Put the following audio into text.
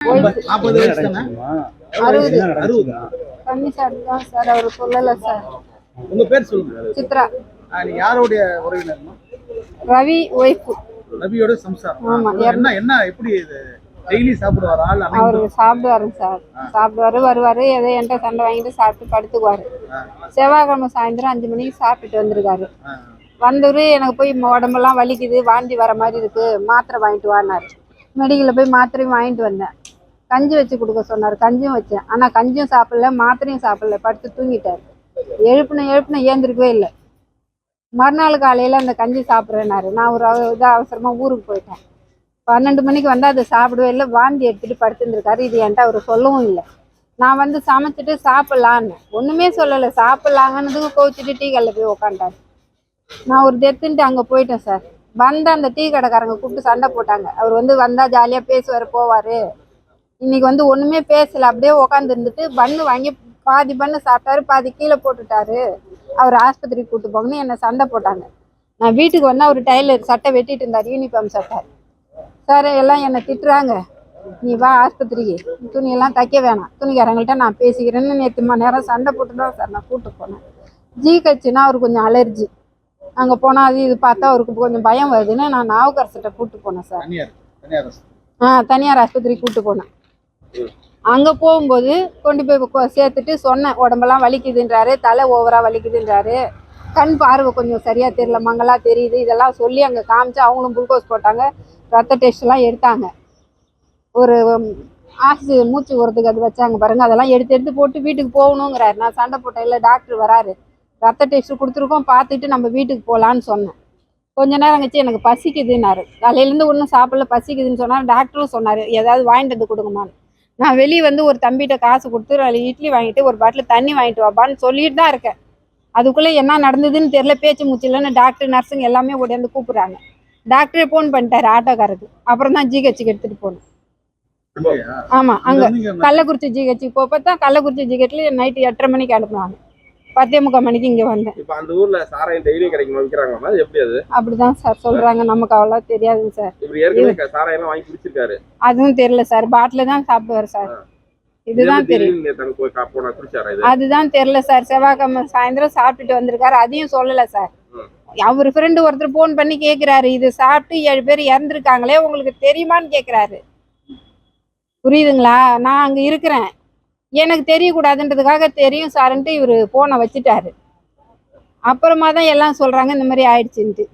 40 வயசு தானே? 60. கம்மி சார் தான் சார், அவர் சொல்லல சார். உங்க பேர் சொல்லுங்க. சித்ரா. நீங்க யாருடைய உறவினர்மா? ரவி ஒய்ஃப். ரவியோட சம்சாரம். ஆமா. என்ன எப்படி இது டெய்லி சாப்பிடுவாரா? அவரு சாப்பிடுவாருங்க சார். சாப்பிடுவாரு, வருவாரு, ஏதோ என்கிட்ட சண்டை வாங்கிட்டு சாப்பிட்டு படுத்துக்குவாரு. செவ்வாய்க்கிழமை சாயந்தரம் 5 மணிக்கு சாப்பிட்டுட்டு வந்திருக்காரு. வந்தவரு எனக்கு போய் உடம்பெல்லாம் வலிக்குது, வாந்தி வர மாதிரி இருக்கு, மாத்திரை வாங்கிட்டு வானாரு. மெடிக்கலில் போய் மாத்திரையும் வாங்கிட்டு வந்தேன். கஞ்சி வச்சு கொடுக்க சொன்னார், கஞ்சியும் வச்சேன். ஆனால் கஞ்சியும் சாப்பிடல, மாத்திரையும் சாப்பிடல, படுத்து தூங்கிட்டார். எழுப்புன ஏந்திருக்கவே இல்லை. மறுநாள் காலையில் அந்த கஞ்சி சாப்பிட்றேன்னாரு. நான் ஒரு அவசரமாக ஊருக்கு போயிட்டேன். 12 மணிக்கு வந்து அதை சாப்பிடவே இல்லை, வாந்தி எடுத்துகிட்டு படுத்துருந்துருக்காரு. இது என்கிட்ட அவர் சொல்லவும் இல்லை. நான் வந்து சமைச்சிட்டு சாப்பிட்லான்னு ஒன்றுமே சொல்லலை. சாப்பிட்லாங்கன்னதுக்கு கோவிச்சிட்டு டீ கடையில் போய் உக்காண்டாரு. நான் ஒரு டெத்துன்ட்டு அங்கே போயிட்டேன் சார். வந்த அந்த டீ கடைக்காரங்க கூப்பிட்டு சண்டை போட்டாங்க. அவர் வந்து வந்தால் ஜாலியாக பேசுவார் போவார். இன்னைக்கு வந்து ஒன்றுமே பேசலை, அப்படியே உக்காந்து இருந்துட்டு பன்னு வாங்கி பாதி பண்ணு சாப்பிட்டாரு, பாதி கீழே போட்டுட்டாரு. அவர் ஆஸ்பத்திரிக்கு கூப்பிட்டு போங்கன்னு என்னை சண்டை போட்டாங்க. நான் வீட்டுக்கு வந்து அவர் டைலர் சட்டை வெட்டிட்டு இருந்தார், யூனிஃபார்ம் சட்டை. சார் எல்லாம் என்னை திட்டுறாங்க, நீ வா ஆஸ்பத்திரிக்கு, துணியெல்லாம் தைக்க வேணாம், துணிக்காரங்கள்ட்ட நான் பேசிக்கிறேன்னு நேற்று மணி நேரம் சண்டை போட்டு தான் சார் நான் கூப்பிட்டு போனேன். ஜிஹெச்னா அவருக்கு கொஞ்சம் அலர்ஜி. அங்கே போனால் அது இது பார்த்தா அவருக்கு கொஞ்சம் பயம் வருதுன்னு நான் நாவுக்கரசிட்ட கூப்பிட்டு போனேன் சார். தனியார் ஆஸ்பத்திரிக்கு கூப்பிட்டு போனேன். அங்கே போகும்போது கொண்டு போய் சேர்த்துட்டு சொன்னேன், உடம்பெல்லாம் வலிக்குதுன்றாரு, தலை ஓவராக வலிக்குதுன்றாரு, கண் பார்வை கொஞ்சம் சரியாக தெரியல, மங்களா தெரியுது, இதெல்லாம் சொல்லி அங்கே காமிச்சு அவங்களும் குளுக்கோஸ் போட்டாங்க, ரத்த டெஸ்ட்லாம் எடுத்தாங்க. ஒரு மூச்சு உரத்துக்கு அது வச்சாங்க பாருங்க, அதெல்லாம் எடுத்து போட்டு வீட்டுக்கு போகணுங்கிறாரு. நான் சண்டை போட்டேன், இல்லை டாக்டர் வராரு, ரத்த டெஸ்ட் கொடுத்துருக்கோம், பார்த்துட்டு நம்ம வீட்டுக்கு போகலான்னு சொன்னேன். கொஞ்ச நேரம் கழிச்சு எனக்கு பசிக்குதுன்னாரு. காலையிலேருந்து ஒன்றும் சாப்பிடல, பசிக்குதுன்னு சொன்னார். டாக்டரும் சொன்னார் ஏதாவது வாங்கிட்டு வந்து கொடுங்கம்மான்னு. நான் வெளியே வந்து ஒரு தம்பிகிட்ட காசு கொடுத்து அதில் இட்லி வாங்கிட்டு ஒரு பாட்டில் தண்ணி வாங்கிட்டு வாப்பான்னு சொல்லிட்டு தான் இருக்கேன். அதுக்குள்ளே என்ன நடந்ததுன்னு தெரியல, பேச்சு மூச்சில்லைன்னு டாக்டர் நர்ஸுங்க எல்லாமே ஓடியாந்து கூப்பிட்றாங்க. டாக்டரே ஃபோன் பண்ணிட்டாரு ஆட்டோக்காரருக்கு. அப்புறம் தான் ஜிஹெச்சுக்கு எடுத்துகிட்டு போகணும். ஆமாம், அங்கே கள்ளக்குறிச்சி ஜிஹெச்சுக்கு போப்பதான் கள்ளக்குறிச்சி ஜிஹெச்சில் நைட்டு 8:30 மணிக்கு அனுப்புனாங்க. 10:45 மணிக்கு இங்கே வந்தேன். இப்போ அந்த ஊர்ல சாராயம் டெய்லி கிடைக்குமா, விற்கிறாங்களா, எப்படி அது? அப்படிதான் சார் சொல்றாங்க, நமக்கு அவ்வளோ தெரியாதுங்க சார். இப்படி ஏற்கனவே சாராயம் வாங்கி குடிச்சிருக்காரு? அதுவும் தெரியல சார், பாட்டில் தான் சாப்பிடுவார் சார். இதுதான் தெரியும். அதுதான் தெரியல சார். செவ்வாய்க்கிழமை சாயந்தரம் சாப்பிட்டுட்டு வந்திருக்காரு, அதையும் சொல்லல சார். அவர் ஃப்ரெண்டு ஒருத்தர் போன் பண்ணி கேட்கிறாரு, இது சாப்பிட்டு 7 பேர் இறந்துருக்காங்களே உங்களுக்கு தெரியுமான்னு கேட்குறாரு. புரியுதுங்களா? நான் அங்கே இருக்கிறேன், எனக்கு தெரியக்கூடாதுன்றதுக்காக தெரியும் சார்ன்ட்டு இவர் போனை வச்சுட்டாரு. அப்புறமா தான் எல்லாம் சொல்றாங்க இந்த மாதிரி ஆயிடுச்சுன்ட்டு.